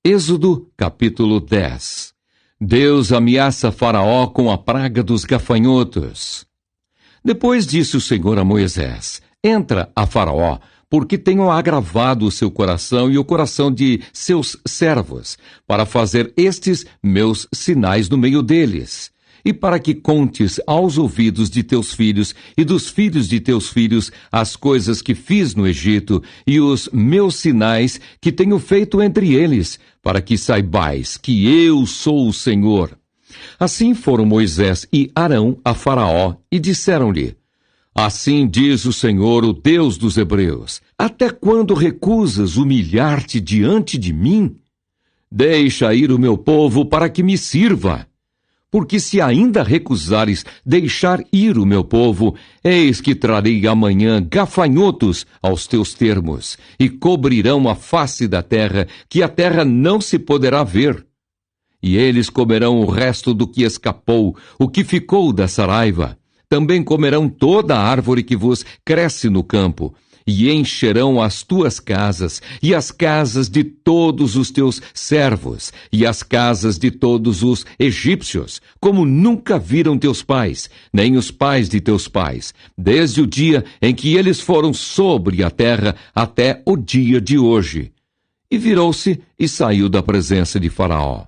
Êxodo, capítulo 10. Deus ameaça Faraó com a praga dos gafanhotos. Depois disse o Senhor a Moisés: Entra a Faraó, porque tenho agravado o seu coração e o coração de seus servos, para fazer estes meus sinais no meio deles, e para que contes aos ouvidos de teus filhos e dos filhos de teus filhos as coisas que fiz no Egito e os meus sinais que tenho feito entre eles, para que saibais que eu sou o Senhor. Assim foram Moisés e Arão a Faraó e disseram-lhe: Assim diz o Senhor, o Deus dos Hebreus: Até quando recusas humilhar-te diante de mim? Deixa ir o meu povo para que me sirva. Porque se ainda recusares deixar ir o meu povo, eis que trarei amanhã gafanhotos aos teus termos, e cobrirão a face da terra, que a terra não se poderá ver. E eles comerão o resto do que escapou, o que ficou da saraiva. Também comerão toda a árvore que vos cresce no campo, e encherão as tuas casas, e as casas de todos os teus servos, e as casas de todos os egípcios, como nunca viram teus pais, nem os pais de teus pais, desde o dia em que eles foram sobre a terra até o dia de hoje. E virou-se e saiu da presença de Faraó.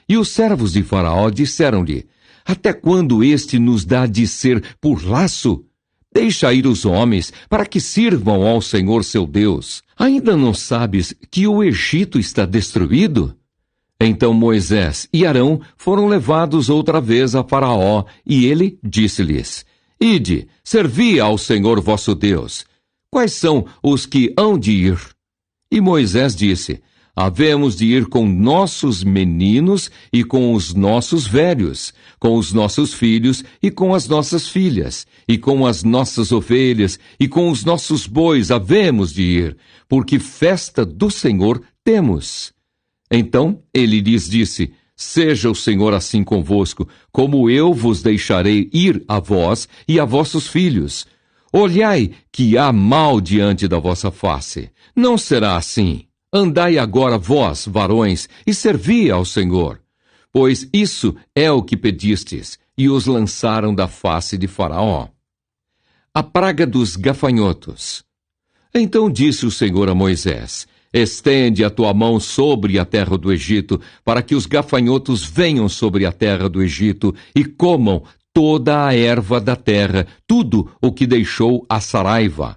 E os servos de Faraó disseram-lhe: Até quando este nos dá de ser por laço? Deixa ir os homens, para que sirvam ao Senhor seu Deus. Ainda não sabes que o Egito está destruído? Então Moisés e Arão foram levados outra vez a Faraó, e ele disse-lhes: Ide, servi ao Senhor vosso Deus. Quais são os que hão de ir? E Moisés disse: Havemos de ir com nossos meninos e com os nossos velhos, com os nossos filhos e com as nossas filhas, e com as nossas ovelhas e com os nossos bois havemos de ir, porque festa do Senhor temos. Então ele lhes disse: Seja o Senhor assim convosco, como eu vos deixarei ir a vós e a vossos filhos. Olhai que há mal diante da vossa face. Não será assim. Andai agora vós, varões, e servi ao Senhor. Pois isso é o que pedistes, e os lançaram da face de Faraó. A praga dos gafanhotos. Então disse o Senhor a Moisés: Estende a tua mão sobre a terra do Egito, para que os gafanhotos venham sobre a terra do Egito e comam toda a erva da terra, tudo o que deixou a saraiva.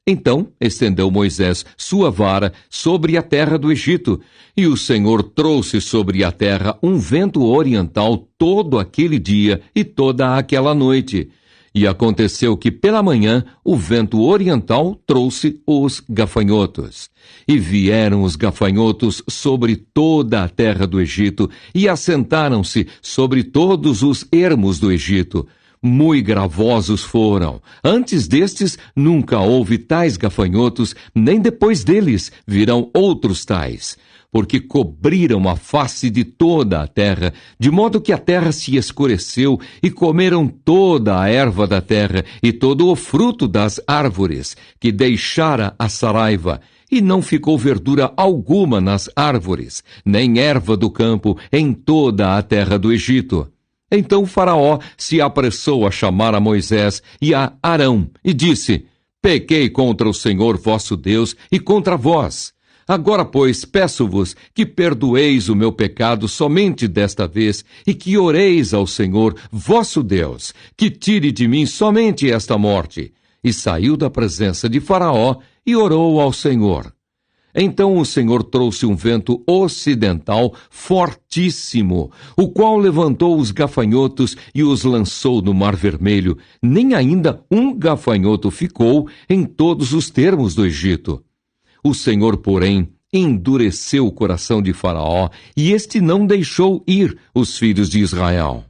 Então estendeu Moisés sua vara sobre a terra do Egito, e o Senhor trouxe sobre a terra um vento oriental todo aquele dia e toda aquela noite. E aconteceu que pela manhã o vento oriental trouxe os gafanhotos. E vieram os gafanhotos sobre toda a terra do Egito, e assentaram-se sobre todos os ermos do Egito. Muito gravosos foram. Antes destes, nunca houve tais gafanhotos, nem depois deles virão outros tais. Porque cobriram a face de toda a terra, de modo que a terra se escureceu, e comeram toda a erva da terra, e todo o fruto das árvores, que deixara a saraiva, e não ficou verdura alguma nas árvores, nem erva do campo em toda a terra do Egito. Então Faraó se apressou a chamar a Moisés e a Arão, e disse: Pequei contra o Senhor vosso Deus e contra vós. Agora, pois, peço-vos que perdoeis o meu pecado somente desta vez, e que oreis ao Senhor vosso Deus, que tire de mim somente esta morte. E saiu da presença de Faraó e orou ao Senhor. Então o Senhor trouxe um vento ocidental fortíssimo, o qual levantou os gafanhotos e os lançou no Mar Vermelho. Nem ainda um gafanhoto ficou em todos os termos do Egito. O Senhor, porém, endureceu o coração de Faraó, e este não deixou ir os filhos de Israel.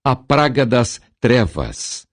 A praga das trevas.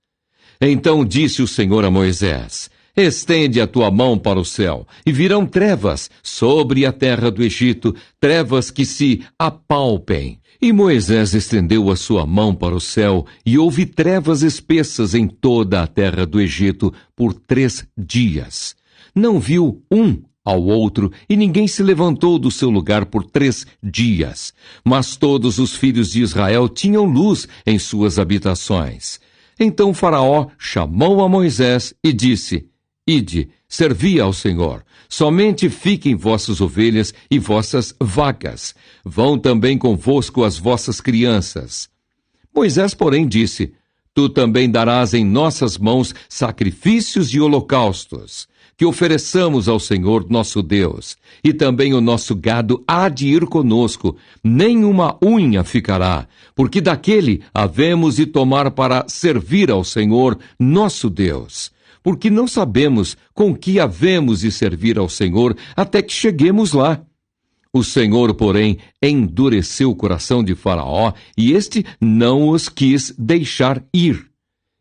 Então disse o Senhor a Moisés: Estende a tua mão para o céu, e virão trevas sobre a terra do Egito, trevas que se apalpem. E Moisés estendeu a sua mão para o céu, e houve trevas espessas em toda a terra do Egito por 3 dias. Não viu um ao outro, e ninguém se levantou do seu lugar por 3 dias. Mas todos os filhos de Israel tinham luz em suas habitações. Então Faraó chamou a Moisés e disse: Ide, servi ao Senhor. Somente fiquem vossas ovelhas e vossas vacas. Vão também convosco as vossas crianças. Moisés, porém, disse: Tu também darás em nossas mãos sacrifícios e holocaustos, que ofereçamos ao Senhor nosso Deus. E também o nosso gado há de ir conosco, nem uma unha ficará, porque daquele havemos de tomar para servir ao Senhor nosso Deus. Porque não sabemos com que havemos de servir ao Senhor até que cheguemos lá. O Senhor, porém, endureceu o coração de Faraó, e este não os quis deixar ir.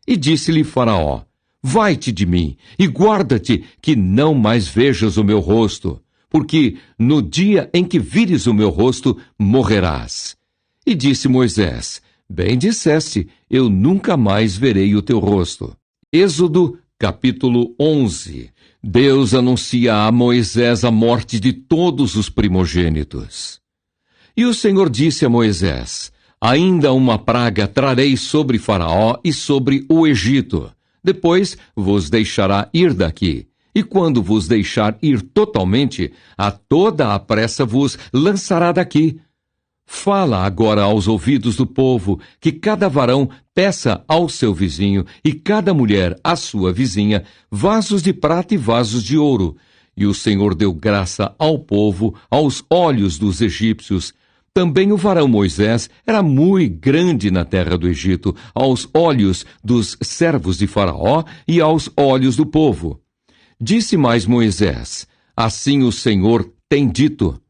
E disse-lhe Faraó: Vai-te de mim, e guarda-te que não mais vejas o meu rosto, porque no dia em que vires o meu rosto, morrerás. E disse Moisés: Bem disseste, eu nunca mais verei o teu rosto. Êxodo, capítulo 11. Deus anuncia a Moisés a morte de todos os primogênitos. E o Senhor disse a Moisés: Ainda uma praga trarei sobre Faraó e sobre o Egito. Depois vos deixará ir daqui. E quando vos deixar ir totalmente, a toda a pressa vos lançará daqui. Fala agora aos ouvidos do povo, que cada varão peça ao seu vizinho e cada mulher à sua vizinha vasos de prata e vasos de ouro. E o Senhor deu graça ao povo aos olhos dos egípcios. Também o varão Moisés era muito grande na terra do Egito, aos olhos dos servos de Faraó e aos olhos do povo. Disse mais Moisés: Assim o Senhor tem dito: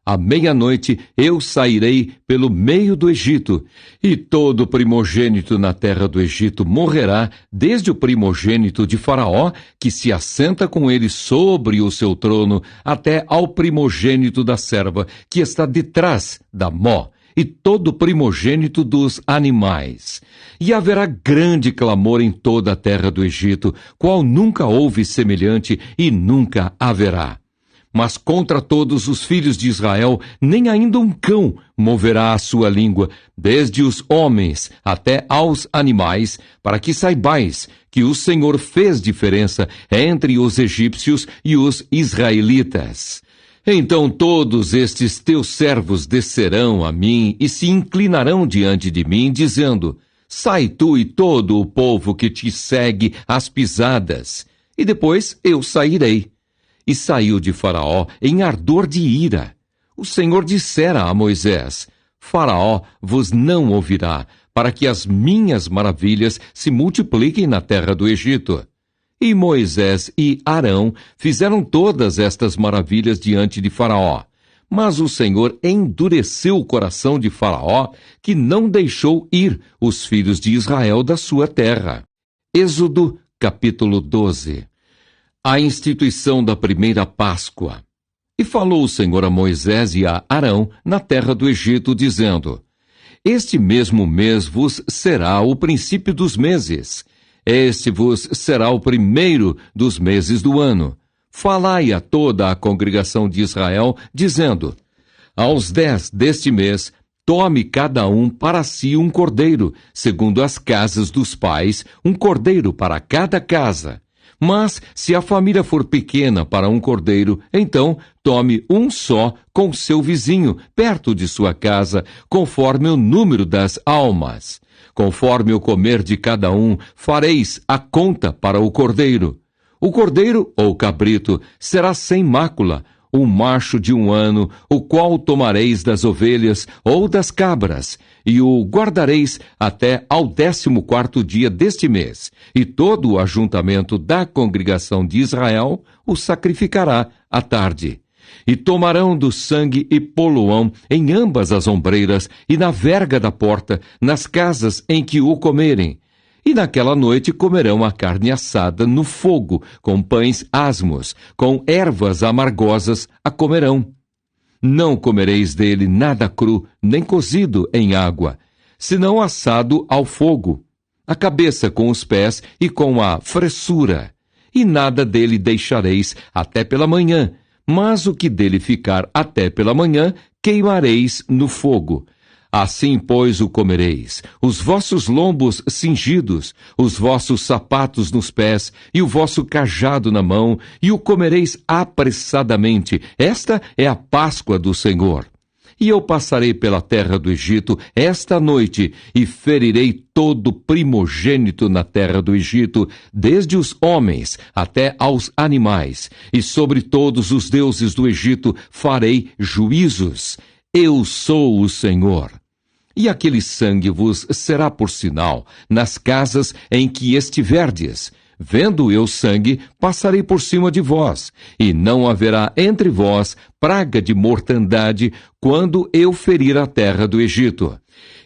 À meia-noite eu sairei pelo meio do Egito, e todo primogênito na terra do Egito morrerá, desde o primogênito de Faraó, que se assenta com ele sobre o seu trono, até ao primogênito da serva, que está detrás da mó, e todo primogênito dos animais. E haverá grande clamor em toda a terra do Egito, qual nunca houve semelhante e nunca haverá. Mas contra todos os filhos de Israel, nem ainda um cão moverá a sua língua, desde os homens até aos animais, para que saibais que o Senhor fez diferença entre os egípcios e os israelitas. Então todos estes teus servos descerão a mim e se inclinarão diante de mim, dizendo: Sai tu e todo o povo que te segue às pisadas, e depois eu sairei. E saiu de Faraó em ardor de ira. O Senhor dissera a Moisés: Faraó vos não ouvirá, para que as minhas maravilhas se multipliquem na terra do Egito. E Moisés e Arão fizeram todas estas maravilhas diante de Faraó. Mas o Senhor endureceu o coração de Faraó, que não deixou ir os filhos de Israel da sua terra. Êxodo, capítulo 12. A instituição da primeira Páscoa. E falou o Senhor a Moisés e a Arão na terra do Egito, dizendo: Este mesmo mês vos será o princípio dos meses. Este vos será o primeiro dos meses do ano. Falai a toda a congregação de Israel, dizendo: Aos 10 deste mês, tome cada um para si um cordeiro, segundo as casas dos pais, um cordeiro para cada casa. Mas, se a família for pequena para um cordeiro, então tome um só com seu vizinho, perto de sua casa, conforme o número das almas. Conforme o comer de cada um, fareis a conta para o cordeiro. O cordeiro, ou cabrito, será sem mácula, um macho de 1 ano, o qual tomareis das ovelhas ou das cabras, e o guardareis até ao 14º dia deste mês, e todo o ajuntamento da congregação de Israel o sacrificará à tarde. E tomarão do sangue e pô-lo-ão em ambas as ombreiras e na verga da porta, nas casas em que o comerem. E naquela noite comerão a carne assada no fogo, com pães asmos, com ervas amargosas a comerão. Não comereis dele nada cru, nem cozido em água, senão assado ao fogo, a cabeça com os pés e com a fressura. E nada dele deixareis até pela manhã, mas o que dele ficar até pela manhã, queimareis no fogo. Assim, pois, o comereis, os vossos lombos cingidos, os vossos sapatos nos pés, e o vosso cajado na mão, e o comereis apressadamente. Esta é a Páscoa do Senhor. E eu passarei pela terra do Egito esta noite, e ferirei todo primogênito na terra do Egito, desde os homens até aos animais, e sobre todos os deuses do Egito farei juízos. Eu sou o Senhor. E aquele sangue vos será por sinal nas casas em que estiverdes. Vendo eu sangue, passarei por cima de vós, e não haverá entre vós praga de mortandade quando eu ferir a terra do Egito.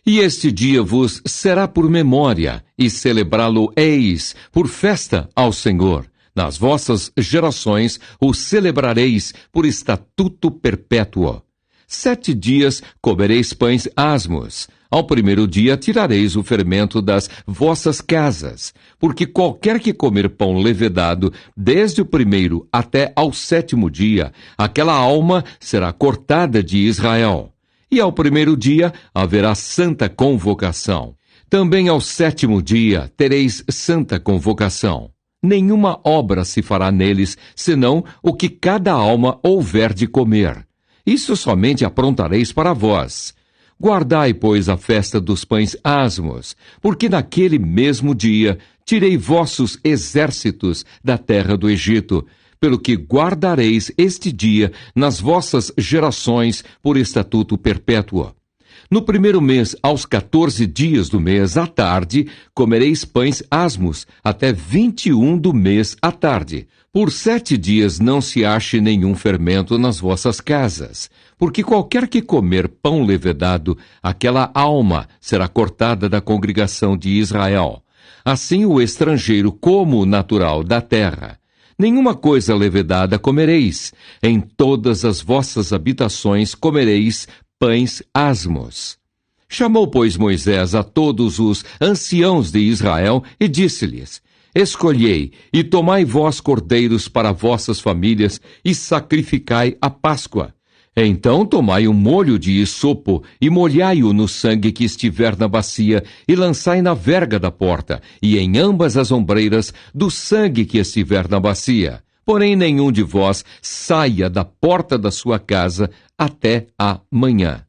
E este dia vos será por memória, e celebrá-lo-eis por festa ao Senhor. Nas vossas gerações o celebrareis por estatuto perpétuo. 7 dias comereis pães asmos. Ao primeiro dia tirareis o fermento das vossas casas, porque qualquer que comer pão levedado, desde o primeiro até ao 7º dia, aquela alma será cortada de Israel. E ao primeiro dia haverá santa convocação. Também ao 7º dia tereis santa convocação. Nenhuma obra se fará neles, senão o que cada alma houver de comer. Isso somente aprontareis para vós. Guardai, pois, a festa dos pães asmos, porque naquele mesmo dia tirei vossos exércitos da terra do Egito, pelo que guardareis este dia nas vossas gerações por estatuto perpétuo. No primeiro mês, aos 14 dias do mês à tarde, comereis pães asmos, até 21 do mês à tarde. Por 7 dias não se ache nenhum fermento nas vossas casas, porque qualquer que comer pão levedado, aquela alma será cortada da congregação de Israel. Assim o estrangeiro como o natural da terra. Nenhuma coisa levedada comereis, em todas as vossas habitações comereis pães asmos. Chamou, pois, Moisés a todos os anciãos de Israel e disse-lhes: Escolhei e tomai vós cordeiros para vossas famílias e sacrificai a Páscoa. Então tomai um molho de hisopo e molhai-o no sangue que estiver na bacia e lançai na verga da porta e em ambas as ombreiras do sangue que estiver na bacia. Porém nenhum de vós saia da porta da sua casa até a manhã.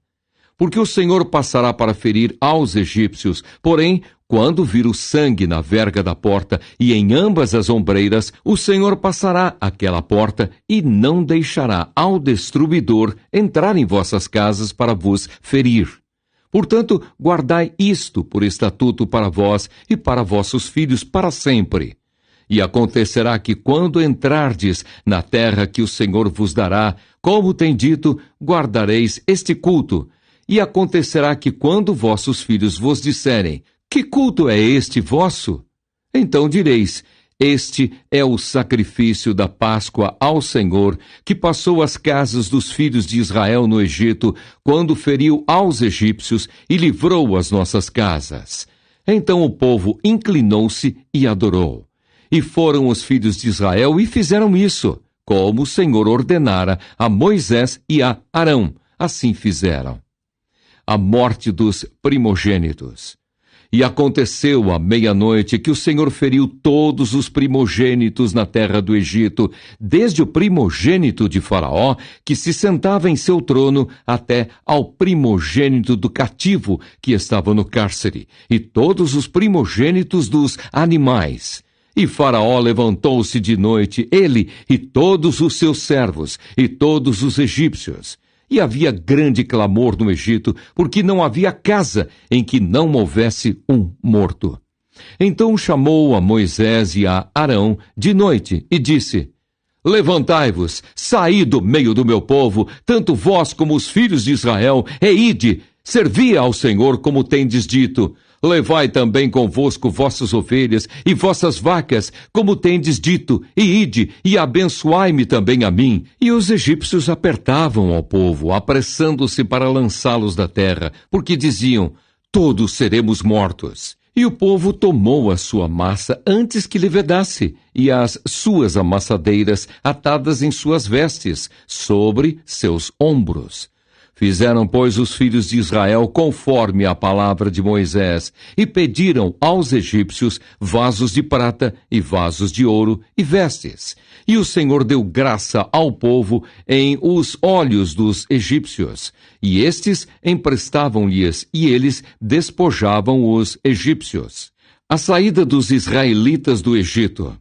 Porque o Senhor passará para ferir aos egípcios, porém, quando vir o sangue na verga da porta e em ambas as ombreiras, o Senhor passará aquela porta e não deixará ao destruidor entrar em vossas casas para vos ferir. Portanto, guardai isto por estatuto para vós e para vossos filhos para sempre. E acontecerá que quando entrardes na terra que o Senhor vos dará, como tem dito, guardareis este culto. E acontecerá que quando vossos filhos vos disserem: Que culto é este vosso? Então direis: Este é o sacrifício da Páscoa ao Senhor, que passou as casas dos filhos de Israel no Egito, quando feriu aos egípcios e livrou as nossas casas. Então o povo inclinou-se e adorou. E foram os filhos de Israel e fizeram isso, como o Senhor ordenara a Moisés e a Arão. Assim fizeram. A morte dos primogênitos. E aconteceu à meia-noite que o Senhor feriu todos os primogênitos na terra do Egito, desde o primogênito de Faraó, que se sentava em seu trono, até ao primogênito do cativo, que estava no cárcere, e todos os primogênitos dos animais. E Faraó levantou-se de noite, ele e todos os seus servos, e todos os egípcios. E havia grande clamor no Egito, porque não havia casa em que não houvesse um morto. Então chamou a Moisés e a Arão de noite e disse: Levantai-vos, saí do meio do meu povo, tanto vós como os filhos de Israel, e ide, servi ao Senhor como tendes dito. Levai também convosco vossas ovelhas e vossas vacas, como tendes dito, e ide, e abençoai-me também a mim. E os egípcios apertavam ao povo, apressando-se para lançá-los da terra, porque diziam: Todos seremos mortos. E o povo tomou a sua massa antes que levedasse, e as suas amassadeiras atadas em suas vestes, sobre seus ombros. Fizeram, pois, os filhos de Israel conforme a palavra de Moisés, e pediram aos egípcios vasos de prata e vasos de ouro e vestes. E o Senhor deu graça ao povo em os olhos dos egípcios, e estes emprestavam-lhes, e eles despojavam os egípcios. A saída dos israelitas do Egito.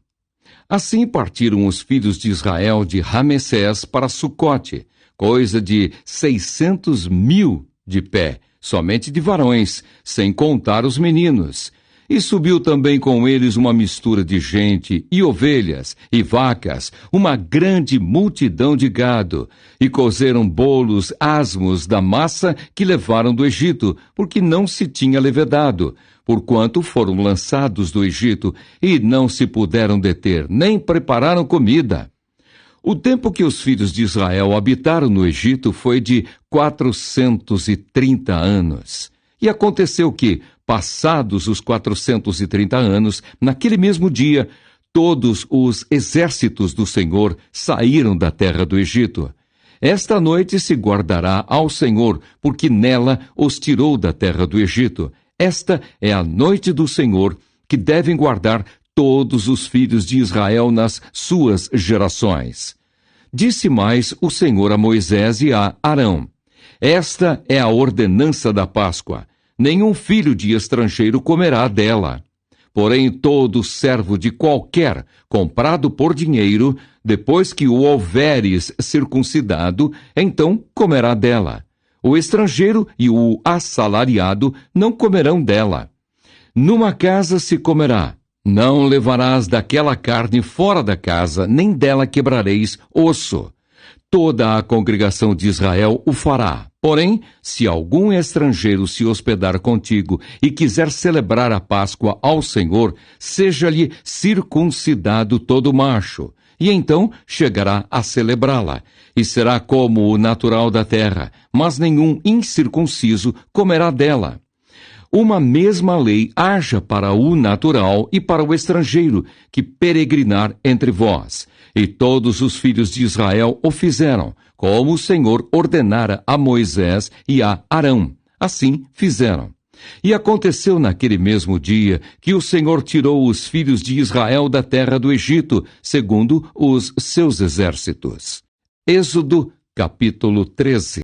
Assim partiram os filhos de Israel de Ramessés para Sucote, coisa de 600.000 de pé, somente de varões, sem contar os meninos. E subiu também com eles uma mistura de gente, e ovelhas, e vacas, uma grande multidão de gado, e cozeram bolos asmos da massa que levaram do Egito, porque não se tinha levedado, porquanto foram lançados do Egito, e não se puderam deter, nem prepararam comida. O tempo que os filhos de Israel habitaram no Egito foi de 430 anos. E aconteceu que, passados os 430 anos, naquele mesmo dia, todos os exércitos do Senhor saíram da terra do Egito. Esta noite se guardará ao Senhor, porque nela os tirou da terra do Egito. Esta é a noite do Senhor, que devem guardar todos os filhos de Israel nas suas gerações. Disse mais o Senhor a Moisés e a Arão: Esta é a ordenança da Páscoa. Nenhum filho de estrangeiro comerá dela. Porém, todo servo de qualquer, comprado por dinheiro, depois que o houveres circuncidado, então comerá dela. O estrangeiro e o assalariado não comerão dela. Numa casa se comerá. Não levarás daquela carne fora da casa, nem dela quebrareis osso. Toda a congregação de Israel o fará. Porém, se algum estrangeiro se hospedar contigo e quiser celebrar a Páscoa ao Senhor, seja-lhe circuncidado todo macho, e então chegará a celebrá-la, e será como o natural da terra, mas nenhum incircunciso comerá dela. Uma mesma lei haja para o natural e para o estrangeiro, que peregrinar entre vós. E todos os filhos de Israel o fizeram, como o Senhor ordenara a Moisés e a Arão. Assim fizeram. E aconteceu naquele mesmo dia que o Senhor tirou os filhos de Israel da terra do Egito, segundo os seus exércitos. Êxodo, capítulo 13.